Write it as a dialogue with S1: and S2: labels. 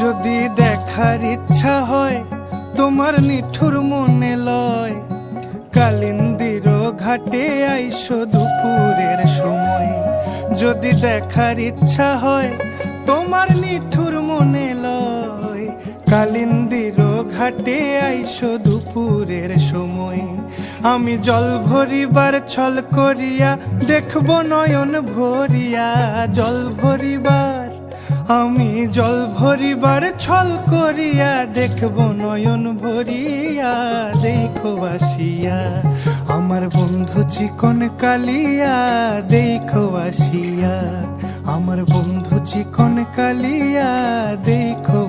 S1: যদি দেখার ইচ্ছা হয় তোমার নিঠুর মনে লয়, কালিন্দির ঘাটে আইসো দুপুরের সময়। যদি দেখার ইচ্ছা হয় তোমার নিঠুর মনে লয়, কালিন্দির ঘাটে আইসো দুপুরের সময়। আমি জল ভরিবার ছল করিয়া দেখব নয়ন ভরিয়া, জল ভরিবার আমি জল ভরিবার ছল করিয়া দেখব নয়ন ভরিয়া। দেখো আসিয়া আমার বন্ধু চিকন কালিয়া, দেখো আসিয়া আমার বন্ধু চিকন কালিয়া, দেখো